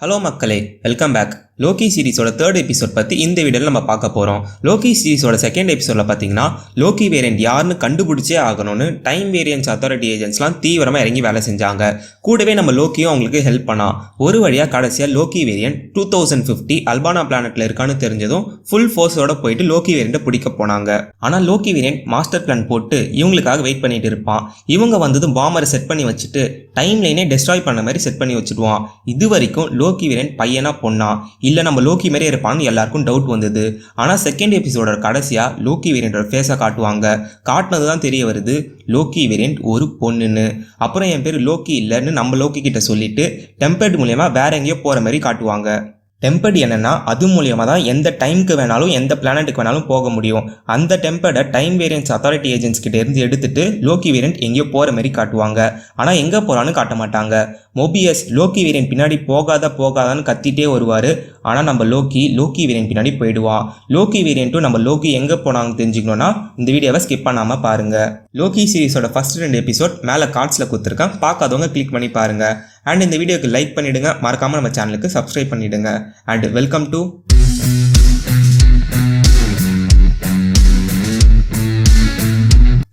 Hello மக்களே, welcome back. Loki சீரிஸோட third episode பற்றி இந்த வீடியோவில் நம்ம பார்க்க போகிறோம். லோக்கி சீரிஸோட செகண்ட் எபிசோடில் பார்த்தீங்கன்னா லோக்கி வேரியன்ட் யாருன்னு கண்டுபிடிச்சே ஆகணும்னு டைம் வேரியன்ஸ் அத்தாரிட்டி ஏஜென்ட்ஸ்லாம் தீவிரமாக இறங்கி வேலை செஞ்சாங்க. கூடவே நம்ம லோக்கியும் அவங்களுக்கு ஹெல்ப் பண்ணா. ஒரு வழியாக கடைசியாக லோக்கி வேரியன்ட் 2050 அல்பானா பிளானெட்டில் இருக்கான்னு தெரிஞ்சதும் ஃபுல் ஃபோர்ஸோட போயிட்டு லோக்கி வேரியண்ட்டை பிடிக்க போனாங்க. ஆனால் லோக்கி வேரியன்ட் மாஸ்டர் பிளான் போட்டு இவங்களுக்காக வெயிட் பண்ணிட்டு இருப்பான். இவங்க வந்ததும் பாமரை செட் பண்ணி வச்சுட்டு டைம் லைனே டெஸ்ட்ராய் பண்ண மாதிரி செட் பண்ணி வச்சுடுவான். இது வரைக்கும் லோக்கி வேரியன்ட் பையனா பொண்ணா இல்லை நம்ம லோக்கி மாதிரியே இருப்பான்னு எல்லாருக்கும் டவுட் வந்தது. ஆனால் செகண்ட் எபிசோட கடைசியாக லோக்கி வேரியண்டோட ஃபேஸை காட்டுவாங்க. காட்டினது தான் தெரிய வருது லோக்கி வேரியன்ட் ஒரு பொண்ணுன்னு. அப்புறம் என் பேர் லோக்கி இல்லைன்னு நம்ம லோக்கி கிட்ட சொல்லிட்டு டெம்பர்ட் மூலயமா வேற எங்கேயோ போகிற மாதிரி காட்டுவாங்க. டெம்பர்ட் என்னன்னா அது மூலியமாக தான் எந்த டைமுக்கு வேணாலும் எந்த பிளானட்டுக்கு வேணாலும் போக முடியும். அந்த டெம்பர்டை டைம் வேரியன்ஸ் அத்தாரிட்டி ஏஜென்ட்ஸ் கிட்ட இருந்து எடுத்துட்டு லோக்கி வேரியன்ட் எங்கேயோ போகிற மாதிரி காட்டுவாங்க. ஆனால் எங்கே போகிறான்னு காட்ட மாட்டாங்க. மோபியஸ் லோக்கி வேரியன்ட் பின்னாடி போகாதான்னு கத்திட்டே வருவார். ஆனால் நம்ம லோக்கி வேரியன்ட் பின்னாடி போயிடுவான். லோக்கி வேரியன்ட்டும் நம்ம லோக்கி எங்கே போனாங்கன்னு தெரிஞ்சுக்கணும்னா இந்த வீடியோவை ஸ்கிப் பண்ணாமல் பாருங்கள். லோக்கி சீரிஸோட ஃபர்ஸ்ட் 2 எபிசோட் மேலே கார்ட்ஸில் கொடுத்துருக்கேன், பார்க்காதவங்க கிளிக் பண்ணி பாருங்கள். அண்ட் இந்த வீடியோக்கு லைக் பண்ணிவிடுங்க, மறக்காமல் நம்ம சேனலுக்கு சப்ஸ்கிரைப் பண்ணிவிடுங்க. அண்ட் வெல்கம் டு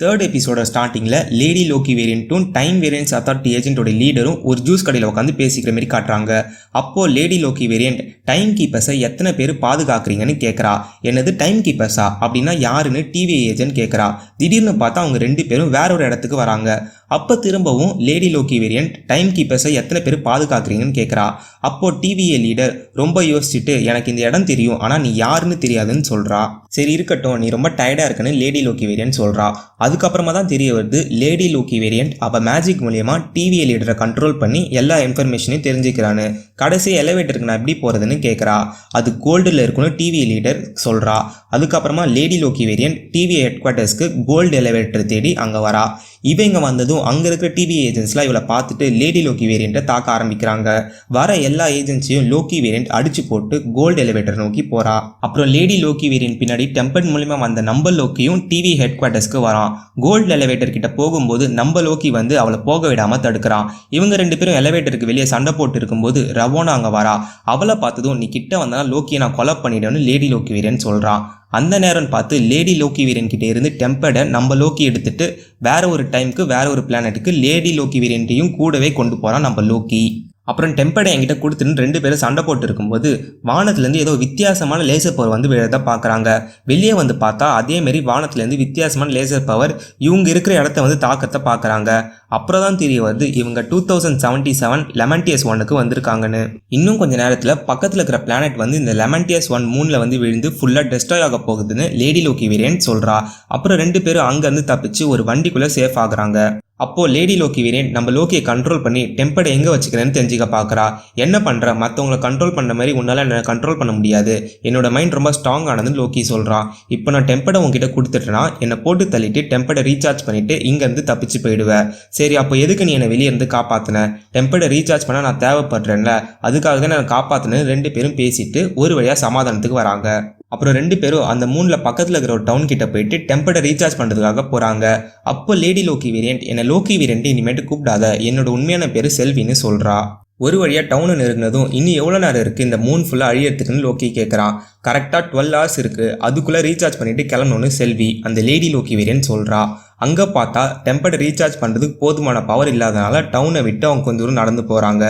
தேர்ட் எபிசோட ஸ்டார்டிங்கில் லேடி லோக்கி வேரியண்ட்டும் டைம் வேரியன்ஸ் அத்தாரிட்டி ஏஜென்ட்டோட லீடரும் ஒரு ஜூஸ் கடையில் உட்காந்து பேசிக்கிற மாதிரி காட்டுறாங்க. அப்போது லேடி லோக்கி வேரியண்ட் டைம் கீப்பர்ஸை எத்தனை பேர் பாதுகாக்கிறீங்கன்னு கேட்குறா. என்னது டைம் கீப்பர்ஸா அப்படின்னா யாருன்னு டிவி ஏஜென்ட் கேட்குறா. திடீர்னு பார்த்தா அவங்க 2 பேரும் வேற ஒரு இடத்துக்கு வராங்க. அப்போ திரும்பவும் லேடி லோக்கி வேரியண்ட் டைம் கீப்பர்ஸை எத்தனை பேர் பாதுகாக்கிறீங்கன்னு கேட்குறா. அப்போது டிவிஏ லீடர் ரொம்ப யோசிச்சுட்டு எனக்கு இந்த இடம் தெரியும் ஆனால் நீ யாருன்னு தெரியாதுன்னு சொல்கிறா. சரி இருக்கட்டும், நீ ரொம்ப டயர்டாக இருக்குன்னு லேடி லோக்கி வேரியண்ட் சொல்கிறா. அதுக்கப்புறமா தான் தெரிய வருது லேடி லோக்கி வேரியண்ட் அவள் மேஜிக் மூலயமா டிவிஏ லீடரை கண்ட்ரோல் பண்ணி எல்லா இன்ஃபர்மேஷனையும் தெரிஞ்சுக்கிறான்னு. கடைசி எலிவேட்டருக்கு நான் எப்படி போகிறதுன்னு கேட்குறா. அது கோல்டில் இருக்குன்னு டிவிஏ லீடர் சொல்கிறா. அதுக்கப்புறமா லேடி லோக்கி வேரியண்ட் டிவிஏ ஹெட் குவார்ட்டர்ஸ்க்கு கோல்டு எலிவேட்டர் தேடி அங்கே வரா. இவங்க வந்ததும் அங்கே இருக்கிற டிவி ஏஜென்ட்ஸ்லாம் இவளை பார்த்துட்டு லேடி லோக்கி வேரியண்ட்டை தாக்க ஆரம்பிக்கிறாங்க. வர எல்லா ஏஜென்ட்ஸையும் லோக்கி வேரியண்ட் அடிச்சு போட்டு கோல்டு எலிவேட்டர் நோக்கி போறா. அப்புறம் லேடி லோக்கி வேரியண்ட் பின்னாடி டெம்பர்ட் மூலமா வந்த நம்ம லோக்கியும் டிவி ஹெட் குவார்ட்டர்ஸ்க்கு வரான். கோல்டு எலிவேட்டர் கிட்ட போகும்போது நம்ம லோக்கி வந்து அவளை போக விடாம தடுக்கிறான். இவங்க 2 பேரும் எலிவேட்டருக்கு வெளியே சண்டை போட்டு இருக்கும்போது ரவோனா அங்கே வரா. அவளை பார்த்ததும் நீ கிட்ட வந்தா லோக்கியை நான் கொலை பண்ணிடுவேன்னு லேடி லோக்கி வேரியண்ட் சொல்றான். அந்த நேரம் பார்த்து லேடி லோக்கி வேரியன்ட் கிட்ட இருந்து டெம்பர்டை நம்ம லோக்கி எடுத்துட்டு வேற ஒரு டைமுக்கு வேற ஒரு பிளானட்டுக்கு லேடி லோக்கி வேரியண்ட்டையும் கூடவே கொண்டு போறான் நம்ம லோக்கி. அப்புறம் டெம்பர்டை என்கிட்ட கொடுத்துட்டு 2 பேரும் சண்டை போட்டு இருக்கும்போது வானத்துலேருந்து ஏதோ வித்தியாசமான லேசர் பவர் வந்து விழத பார்க்குறாங்க. வெளியே வந்து பார்த்தா அதேமாரி வானத்துலேருந்து வித்தியாசமான லேசர் பவர் இவங்க இருக்கிற இடத்த வந்து தாக்கத்தை பார்க்குறாங்க. அப்புறம் தான் தெரிய வருது இவங்க 2077 லெமன்டியஸ் 1க்கு வந்திருக்காங்கன்னு. இன்னும் கொஞ்சம் நேரத்தில் பக்கத்தில் இருக்கிற பிளானட் வந்து இந்த லெமன்டியஸ் 1 மூணில் வந்து விழுந்து ஃபுல்லாக டெஸ்ட்ராய் ஆக போகுதுன்னு லேடி லோக்கி வேரியன்ட் சொல்கிறா. அப்புறம் 2 பேரும் அங்கேருந்து தப்பிச்சு ஒரு வண்டிக்குள்ளே சேஃப் ஆகுறாங்க. அப்போது லேடி லோக்கி வேரியன்ட் நம்ம லோக்கியை கண்ட்ரோல் பண்ணி டெம்பர்டை எங்கே வச்சுக்கிறேன்னு தெரிஞ்சுக்க பார்க்குறா. என்ன பண்ணுற, மற்றவங்களை கண்ட்ரோல் பண்ண மாதிரி உன்னால் என்ன கண்ட்ரோல் பண்ண முடியாது, என்னோட மைண்ட் ரொம்ப ஸ்ட்ராங் ஆனதுன்னு லோக்கி சொல்கிறான். இப்போ நான் டெம்பர்டை உங்ககிட்ட கொடுத்துட்டேன்னா என்னை போட்டு தள்ளிட்டு டெம்பர்டை ரீசார்ஜ் பண்ணிவிட்டு இங்கேருந்து தப்பிச்சு போயிடுவேன். சரி அப்போ எதுக்கு நீ என்னை வெளியே இருந்து காப்பாற்றின? டெம்பர்டை ரீசார்ஜ் பண்ண நான் தேவைப்படுறேன்ல, அதுக்காக தான் நான் காப்பாற்றினேன்னு 2 பேரும் பேசிட்டு ஒரு வழியாக சமாதானத்துக்கு வராங்க. அப்புறம் 2 பேரும் அந்த மூணில் பக்கத்தில் இருக்கிற ஒரு டவுன் கிட்ட போயிட்டு டெம்பர்டை ரீசார்ஜ் பண்ணுறதுக்காக போகிறாங்க. அப்போ லேடி லோக்கி வேரியன்ட் என்னை லோக்கி வேரியன்ட் இனிமேட்டு கூப்பிடாத, என்னோட உண்மையான பேர் செல்வின்னு சொல்கிறா. ஒரு வழியாக டவுனு நெருங்கினதும் இன்னும் எவ்வளோ நேரம் இருக்குது இந்த மூன் ஃபுல்லாக அழியறதுக்குன்னு லோக்கி கேட்குறான். கரெக்டாக 12 hours இருக்குது, அதுக்குள்ளே ரீசார்ஜ் பண்ணிவிட்டு கிளம்பணுன்னு செல்வி அந்த லேடி லோக்கி வேரியன்ட் சொல்கிறா. அங்கே பார்த்தா டெம்பர்டை ரீசார்ஜ் பண்ணுறதுக்கு போதுமான பவர் இல்லாதனால டவுனை விட்டு அவங்க கொஞ்சம் தூரம் நடந்து போகிறாங்க.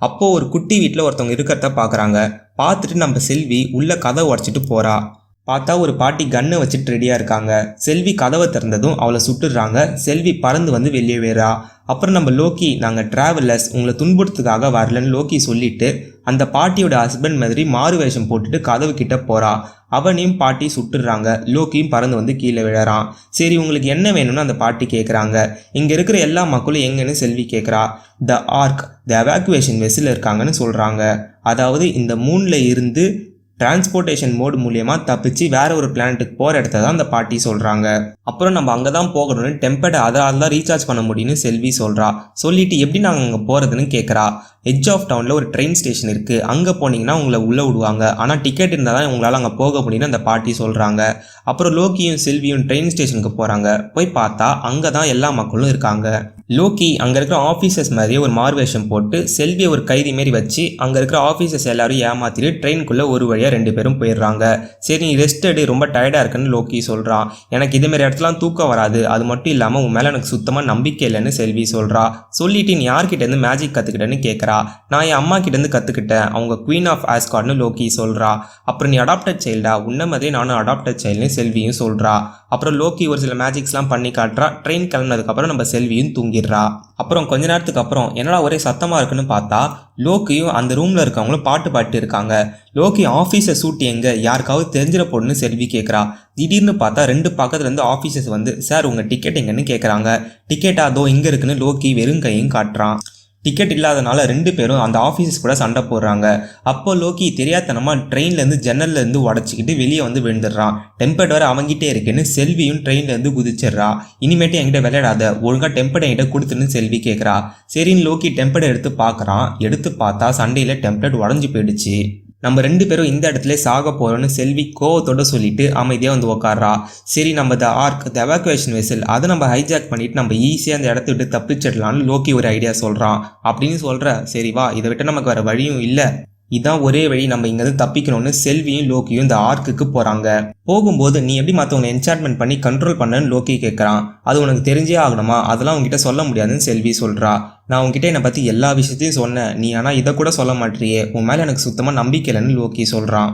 அப்போது ஒரு குட்டி வீட்டில் ஒருத்தவங்க இருக்கிறத பார்க்குறாங்க. பார்த்துட்டு நம்ம செல்வி உள்ள கதவை உடச்சிட்டு போகிறா. பார்த்தா ஒரு பாட்டி கன்னை வச்சுட்டு ரெடியாக இருக்காங்க. செல்வி கதவை திறந்ததும் அவளை சுட்டுடுறாங்க. செல்வி பறந்து வந்து வெளியே வேறா. அப்புறம் நம்ம லோக்கி நாங்கள் ட்ராவலர்ஸ் உங்களை துன்புறுத்துக்காக வரலன்னு லோக்கி சொல்லிட்டு அந்த பாட்டியோட ஹஸ்பண்ட் மாதிரி மாறு வேஷம் போட்டுட்டு கதவு கிட்ட போகிறா. அவனையும் பாட்டி சுட்டுடுறாங்க. லோக்கியும் பறந்து வந்து கீழே விழறான். சரி உங்களுக்கு என்ன வேணும்னு அந்த பாட்டி கேட்குறாங்க. இங்கே இருக்கிற எல்லா மக்களும் எங்கன்னு செல்வி கேட்குறா. த ஆர்க் த எவாக்குவேஷன் வெஸில் இருக்காங்கன்னு சொல்கிறாங்க. அதாவது இந்த மூணில் இருந்து டிரான்ஸ்போர்ட்டேஷன் மோடு மூலியமாக தப்பிச்சு வேற ஒரு பிளானட்டுக்கு போகிற இடத்த தான் அந்த பாட்டி சொல்கிறாங்க. அப்புறம் நம்ம அங்கே தான் போகணும்னு டெம்பர்டை அதால் தான் ரீசார்ஜ் பண்ண முடியும்னு செல்வி சொல்கிறா. சொல்லிட்டு எப்படி நாங்கள் அங்கே போகிறதுன்னு கேட்குறா. எட்ஜ் ஆஃப் டவுனில் ஒரு ட்ரெயின் ஸ்டேஷன் இருக்குது, அங்கே போனீங்கன்னா உங்களை உள்ளே விடுவாங்க, ஆனால் டிக்கெட் இருந்தால் தான் உங்களால் அங்கே போக முடியும்னு அந்த பாட்டி சொல்கிறாங்க. அப்புறம் லோக்கியும் செல்வியும் ட்ரெயின் ஸ்டேஷனுக்கு போகிறாங்க. போய் பார்த்தா அங்கே தான் எல்லா மக்களும் இருக்காங்க. லோக்கி அங்கே இருக்கிற ஆஃபீஸர்ஸ் மாதிரியே ஒரு மார்வேஷம் போட்டு செல்வியை ஒரு கைதி மாரி வச்சு அங்கே இருக்கிற ஆஃபீஸர்ஸ் எல்லாரும் ஏமாற்றிட்டு ட்ரெயினுக்குள்ளே ஒரு வழியாக 2 பேரும் போயிடுறாங்க. சரி நீ ரெஸ்ட் எடு, ரொம்ப டயர்டாக இருக்குன்னு லோக்கி சொல்கிறான். எனக்கு இதேமாரி இடத்துலாம் தூக்கம் வராது, அது மட்டும் இல்லாமல் உன் மேலே எனக்கு சுத்தமாக நம்பிக்கை இல்லைன்னு செல்வி சொல்கிறா. சொல்லிட்டு நீ யார்கிட்டேருந்து மேஜிக் கற்றுக்கிட்டேன்னு கேட்குறா. நான் என் அம்மா கிட்டேருந்து கற்றுக்கிட்டேன், அவங்க குவீன் ஆஃப் ஆஸ்கார்ட்னு லோக்கி சொல்கிறா. அப்புறம் நீ அடாப்டட் சைல்டா, உன்ன மாதிரி நானும் அடாப்டட் சைல்டுன்னு செல்வியும் சொல்கிறா. அப்புறம் லோக்கி ஒரு சில மேஜிக்ஸ்லாம் பண்ணி காட்டுறா. ட்ரெயின் கிளம்புனதுக்கப்புறம் நம்ம செல்வியும் தூங்கிடுறா. அப்புறம் கொஞ்ச நேரத்துக்கு அப்புறம் என்னடா ஒரே சத்தமாக இருக்குன்னு பார்த்தா லோக்கியும் அந்த ரூமில் இருக்கவங்களும் பாட்டு பாட்டு இருக்காங்க. லோக்கி ஆஃபீஸர் சூட் எங்கே, யாருக்காவது தெரிஞ்சிட போடுன்னு செல்வி கேட்குறா. திடீர்னு பார்த்தா 2 பக்கத்துலேருந்து ஆஃபீஸர்ஸ் வந்து சார் உங்கள் டிக்கெட் எங்கன்னு கேட்குறாங்க. டிக்கெட்டா அதோ இங்கே இருக்குன்னு லோக்கி வெறும் கையும் காட்டுறான். டிக்கெட் இல்லாதனால 2 பேரும் அந்த ஆஃபீஸர்ஸ் கூட சண்டை போடுறாங்க. அப்போ லோக்கி தெரியாதனமாக ட்ரெயின்லேருந்து ஜன்னல்லேருந்து உடச்சிக்கிட்டு வெளியே வந்து விழுந்துடுறான். டெம்பர்ட் வர அவங்கிட்டே இருக்குன்னு செல்வியும் ட்ரெயின்லேருந்து குதிச்சிடுறா. இனிமேட்டு என்கிட்ட விளையாடாத, ஒழுங்காக டெம்பர்ட் என்கிட்ட கொடுத்துன்னு செல்வி கேட்குறா. சரின்னு லோக்கி டெம்பர்ட் எடுத்து பார்க்குறான். எடுத்து பார்த்தா சண்டையில் டெம்பர்ட் உடஞ்சி போயிடுச்சு. நம்ம 2 பேரும் இந்த இடத்துல சாக போகிறோன்னு செல்வி கோவத்தோட சொல்லிட்டு அமைதியாக வந்து உட்கார்றா. சரி நம்ம த ஆர்க், த எவாக்குவேஷன் வெசல், அதை நம்ம ஹைஜாக் பண்ணிட்டு நம்ம ஈஸியாக அந்த இடத்த விட்டு தப்பிச்சிடலான்னு லோக்கி ஒரு ஐடியா சொல்கிறான். அப்படின்னு சொல்கிற, சரி வா, இதை விட்டு நமக்கு வேறு வழியும் இல்லை, இதான் ஒரே வழி, நம்ம இங்கேருந்து தப்பிக்கணும்னு செல்வியும் லோக்கியும் இந்த ஆர்க்குக்கு போகிறாங்க. போகும்போது நீ எப்படி மற்றவங்களை என்சார்ட்மெண்ட் பண்ணி கண்ட்ரோல் பண்ணன்னு லோக்கி கேட்குறான். அது உனக்கு தெரிஞ்சே ஆகணுமா, அதெல்லாம் உங்ககிட்ட சொல்ல முடியாதுன்னு செல்வி சொல்கிறா. நான் உங்ககிட்ட என்னை பற்றி எல்லா விஷயத்தையும் சொன்னேன், நீ ஆனால் இதை கூட சொல்ல மாட்டியே, உன் மேலே எனக்கு சுத்தமாக நம்பிக்கை இல்லைன்னு லோக்கி சொல்கிறான்.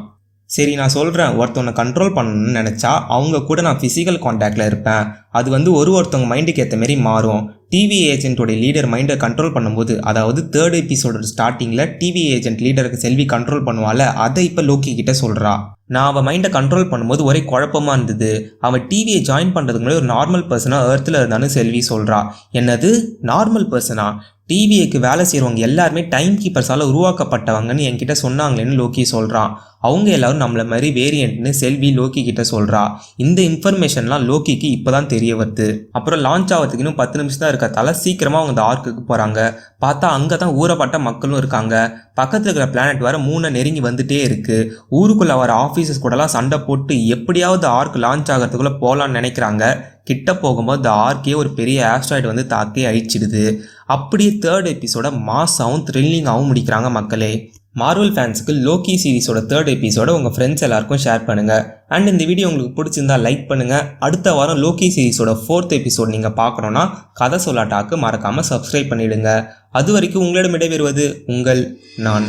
சரி நான் சொல்கிறேன், ஒருத்தவனை கண்ட்ரோல் பண்ணணும்னு நினச்சா அவங்க கூட நான் ஃபிசிக்கல் கான்டாக்டில் இருப்பேன். அது வந்து ஒருத்தவங்க மைண்டுக்கு ஏற்ற மாரி மாறும். டிவி ஏஜென்ட்டோடைய லீடர் மைண்டை கண்ட்ரோல் பண்ணும்போது, அதாவது 3rd எபிசோடோட ஸ்டார்டிங்கில் டிவி ஏஜென்ட் லீடருக்கு செல்வி கண்ட்ரோல் பண்ணுவாள், அதை இப்போ லோக்கி கிட்ட சொல்கிறா. நான் அவன் மைண்டை கண்ட்ரோல் பண்ணும்போது ஒரே குழப்பமாக இருந்தது. அவன் டிவியை ஜாயின் பண்ணுறதுக்கு முன்னாடி ஒரு நார்மல் பர்சனாக எர்த்தில் இருந்தான்னு செல்வி சொல்கிறா. என்னது நார்மல் பர்சனா? டிவிஏக்கு வேலை செய்கிறவங்க எல்லாருமே டைம் கீப்பர்ஸால் உருவாக்கப்பட்டவங்கன்னு என்கிட்ட சொன்னாங்களேன்னு லோக்கி சொல்கிறான். அவங்க எல்லாரும் நம்மளை மாதிரி வேரியண்ட்னு செல்வி லோக்கி கிட்ட சொல்கிறா. இந்த இன்ஃபர்மேஷன்லாம் லோக்கிக்கு இப்போ தான் தெரிய வருது. அப்புறம் லான்ச் ஆகிறதுக்கு இன்னும் 10 நிமிஷம் தான் இருக்கிறதால சீக்கிரமாக அவங்க அந்த ஆர்க்குக்கு போகிறாங்க. பார்த்தா அங்கே தான் ஊறப்பட்ட மக்களும் இருக்காங்க. பக்கத்தில் இருக்கிற பிளானட் வேறு 3 நெருங்கி வந்துட்டே இருக்குது. ஊருக்குள்ளே வர ஆஃபீஸர்ஸ் கூடலாம் சண்டை போட்டு எப்படியாவது ஆர்க் லான்ச் ஆகிறதுக்குள்ளே போகலான்னு நினைக்கிறாங்க. கிட்ட போகும்போது இந்த ஆர்க்கே ஒரு பெரிய ஆஸ்ட்ராய்டு வந்து தாக்கி அழிச்சிடுது. அப்படியே 3rd எபிசோட மாஸாகவும் த்ரில்லிங்காகவும் முடிக்கிறாங்க மக்களே. மார்வல் ஃபேன்ஸுக்கு லோக்கி சீரிஸோட 3rd எபிசோட உங்கள் ஃப்ரெண்ட்ஸ் எல்லாருக்கும் ஷேர் பண்ணுங்கள். அண்ட் இந்த வீடியோ உங்களுக்கு பிடிச்சிருந்தா லைக் பண்ணுங்கள். அடுத்த வாரம் லோக்கி சீரிஸோட 4th எபிசோட் நீங்கள் பார்க்கணுன்னா கதை சொல்லாட்டாக்கு மறக்காமல் சப்ஸ்கிரைப் பண்ணிவிடுங்க. அது வரைக்கும் உங்களிடம் விடைபெறுவது உங்கள் நான்.